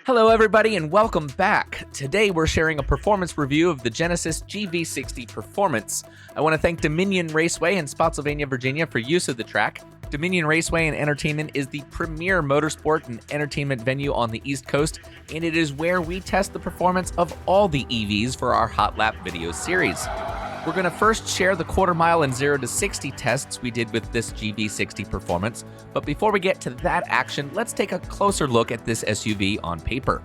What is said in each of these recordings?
Hello everybody and welcome back. Today we're sharing a performance review of the Genesis GV60 Performance. I want to thank Dominion Raceway in Spotsylvania, Virginia for use of the track. Dominion Raceway and Entertainment is the premier motorsport and entertainment venue on the East Coast, and it is where we test the performance of all the EVs for our Hot Lap video series. We're going to first share the quarter mile and 0 to 60 tests we did with this GV60 Performance, but before we get to that action, let's take a closer look at this SUV on paper.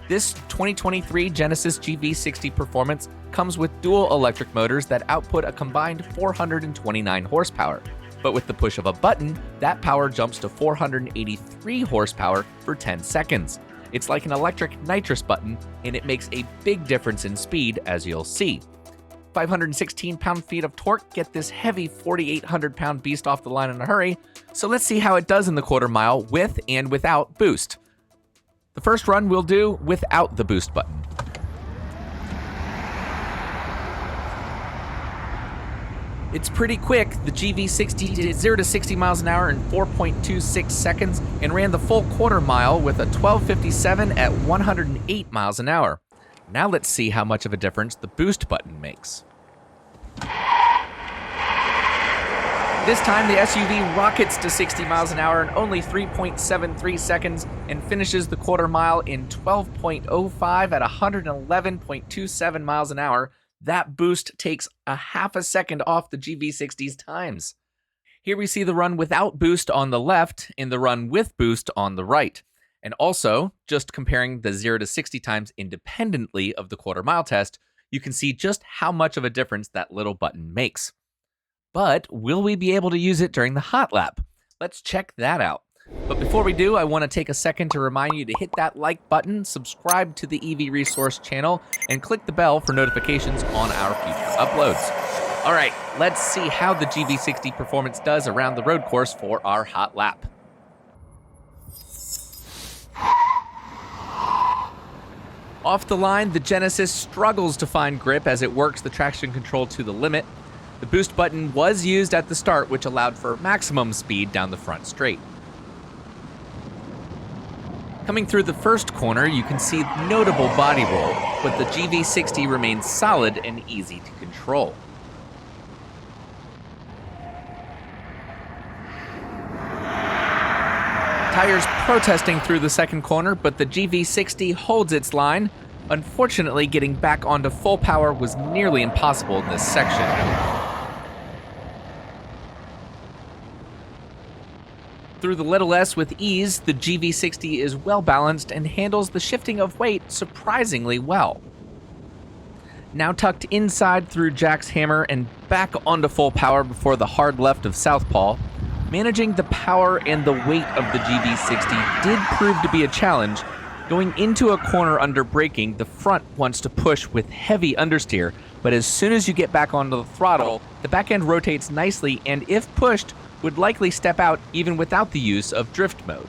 This 2023 Genesis GV60 Performance comes with dual electric motors that output a combined 429 horsepower, but with the push of a button, that power jumps to 483 horsepower for 10 seconds. It's like an electric nitrous button, and it makes a big difference in speed, as you'll see. 516 pound-feet of torque get this heavy 4,800-pound beast off the line in a hurry, so let's see how it does in the quarter mile with and without boost. The first run we'll do without the boost button. It's pretty quick. The GV60 did 0 to 60 miles an hour in 4.26 seconds and ran the full quarter mile with a 12:57 at 108 miles an hour. Now let's see how much of a difference the boost button makes. This time the SUV rockets to 60 miles an hour in only 3.73 seconds and finishes the quarter mile in 12.05 at 111.27 miles an hour. That boost takes a half a second off the GV60's times. Here we see the run without boost on the left and the run with boost on the right. And also, just comparing the 0 to 60 times independently of the quarter mile test, you can see just how much of a difference that little button makes. But will we be able to use it during the hot lap? Let's check that out. But before we do, I want to take a second to remind you to hit that like button, subscribe to the EV Resource channel, and click the bell for notifications on our future uploads. All right, let's see how the GV60 Performance does around the road course for our hot lap. Off the line, the Genesis struggles to find grip as it works the traction control to the limit. The boost button was used at the start, which allowed for maximum speed down the front straight. Coming through the first corner, you can see notable body roll, but the GV60 remains solid and easy to control. Tires protesting through the second corner, but the GV60 holds its line. Unfortunately, getting back onto full power was nearly impossible in this section. Through the little S with ease, the GV60 is well balanced and handles the shifting of weight surprisingly well. Now tucked inside through Jack's hammer and back onto full power before the hard left of Southpaw, managing the power and the weight of the GV60 did prove to be a challenge. Going into a corner under braking, the front wants to push with heavy understeer, but as soon as you get back onto the throttle, the back end rotates nicely and, if pushed, would likely step out even without the use of drift mode.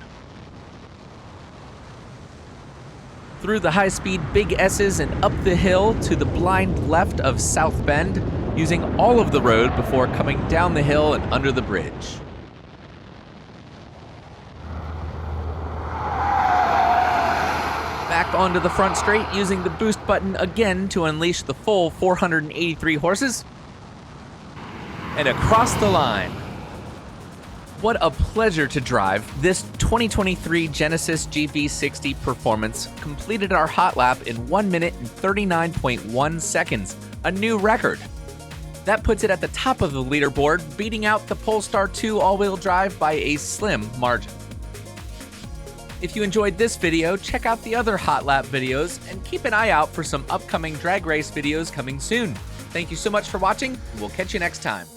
Through the high-speed big S's and up the hill to the blind left of South Bend, using all of the road before coming down the hill and under the bridge. Back onto the front straight, using the boost button again to unleash the full 483 horses. And across the line. What a pleasure to drive. This 2023 Genesis GV60 Performance completed our hot lap in 1 minute and 39.1 seconds, a new record. That puts it at the top of the leaderboard, beating out the Polestar 2 all-wheel drive by a slim margin. If you enjoyed this video, check out the other hot lap videos and keep an eye out for some upcoming drag race videos coming soon. Thank you so much for watching, and we'll catch you next time.